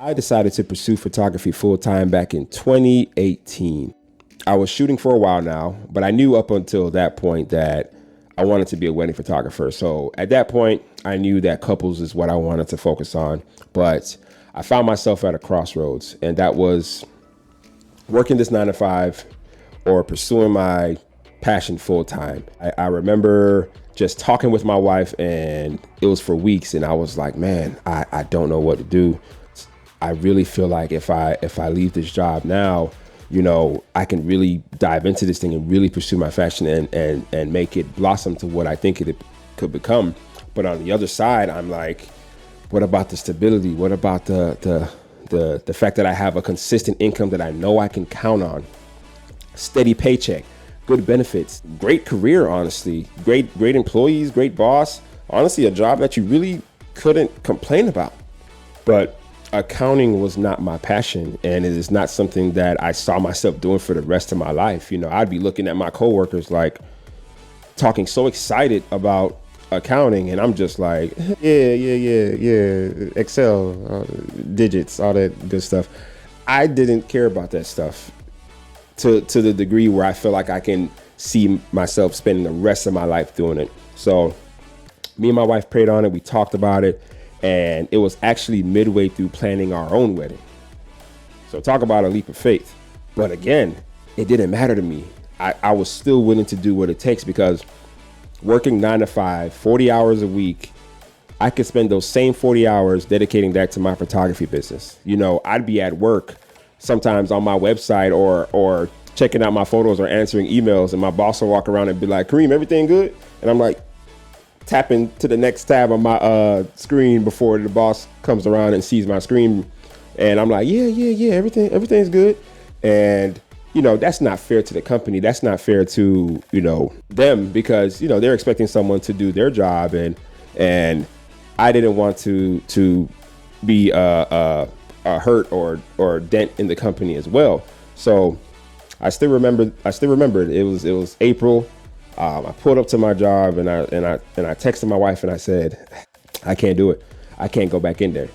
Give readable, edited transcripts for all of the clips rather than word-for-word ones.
I decided to pursue photography full time back in 2018. I was shooting for a while now, but I knew up until that point that I wanted to be a wedding photographer. So at that point, I knew that couples is what I wanted to focus on. But I found myself at a crossroads, and that was working this 9 to 5 or pursuing my passion full time. I remember just talking with my wife, and it was for weeks, and I was like, man, I don't know what to do. I really feel like if I leave this job now, I can really dive into this thing and really pursue my passion and make it blossom to what I think it could become. But on the other side, I'm like, what about the stability? What about the fact that I have a consistent income that I know I can count on? Steady paycheck, good benefits, great career, honestly, great employees, great boss. Honestly, a job that you really couldn't complain about. But accounting was not my passion, and it is not something that I saw myself doing for the rest of my life. I'd be looking at my coworkers like talking so excited about accounting, and I'm just like, yeah, Excel, digits, all that good stuff. I didn't care about that stuff to the degree where I feel like I can see myself spending the rest of my life doing it. So me and my wife prayed on it. We talked about it. And it was actually midway through planning our own wedding. So talk about a leap of faith. But again, it didn't matter to me. I was still willing to do what it takes, because working 9 to 5, 40 hours a week, I could spend those same 40 hours dedicating that to my photography business. I'd be at work sometimes on my website or checking out my photos or answering emails, and my boss will walk around and be like, Kareem, everything good? And I'm like, tapping to the next tab on my screen before the boss comes around and sees my screen, and I'm like, yeah, everything's good. And that's not fair to the company. That's not fair to them, because they're expecting someone to do their job, and I didn't want to be a hurt or dent in the company as well. So I still remember it was April. I pulled up to my job, and I texted my wife, and I said, I can't do it. I can't go back in there.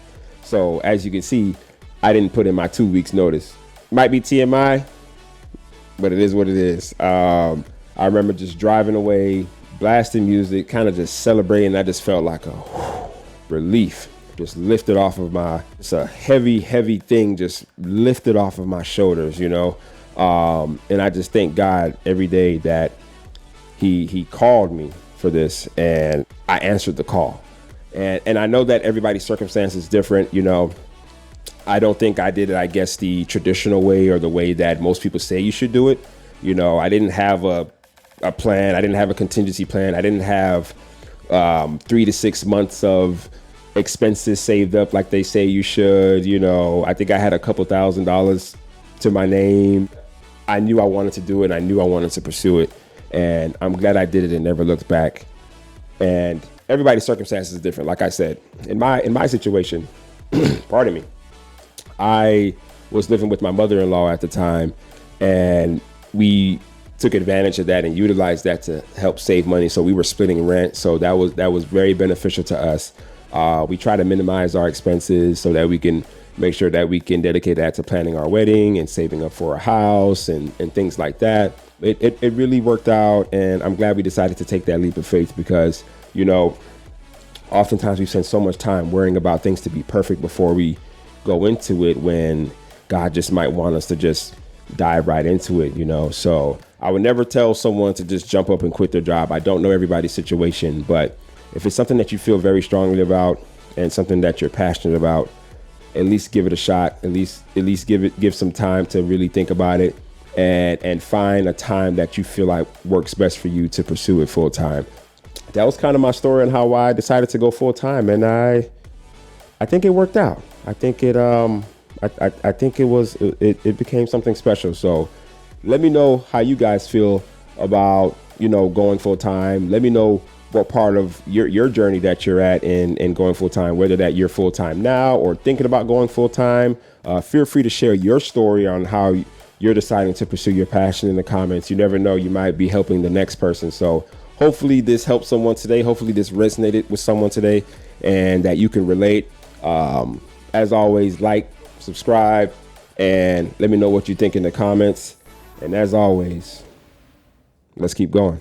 So as you can see, I didn't put in my 2 weeks notice. Might be TMI, but it is what it is. I remember just driving away, blasting music, kind of just celebrating. I just felt like a relief, just lifted off of it's a heavy thing, just lifted off of my shoulders, and I just thank God every day that He called me for this, and I answered the call. And I know that everybody's circumstance is different. I don't think I did it, I guess, the traditional way, or the way that most people say you should do it. I didn't have a plan. I didn't have a contingency plan. I didn't have 3 to 6 months of expenses saved up like they say you should. I think I had a couple $1,000s to my name. I knew I wanted to do it, and I knew I wanted to pursue it. And I'm glad I did it and never looked back. And everybody's circumstances is different. Like I said, in my situation, pardon me, I was living with my mother-in-law at the time, and we took advantage of that and utilized that to help save money. So we were splitting rent. So that was very beneficial to us. We try to minimize our expenses so that we can make sure that we can dedicate that to planning our wedding and saving up for a house and things like that. It really worked out, and I'm glad we decided to take that leap of faith, because, oftentimes we spend so much time worrying about things to be perfect before we go into it, when God just might want us to just dive right into it, So I would never tell someone to just jump up and quit their job. I don't know everybody's situation, but if it's something that you feel very strongly about and something that you're passionate about, at least give it a shot. At least give some time to really think about it. And find a time that you feel like works best for you to pursue it full time. That was kind of my story on how I decided to go full time, and I think it worked out. I think it became something special. So let me know how you guys feel about going full time. Let me know what part of your journey that you're at in going full time, whether that you're full time now or thinking about going full time. Feel free to share your story on how you're deciding to pursue your passion in the comments. You never know, you might be helping the next person. So hopefully this helped someone today. Hopefully this resonated with someone today, and that you can relate. As always, like, subscribe, and let me know what you think in the comments. And as always, let's keep going.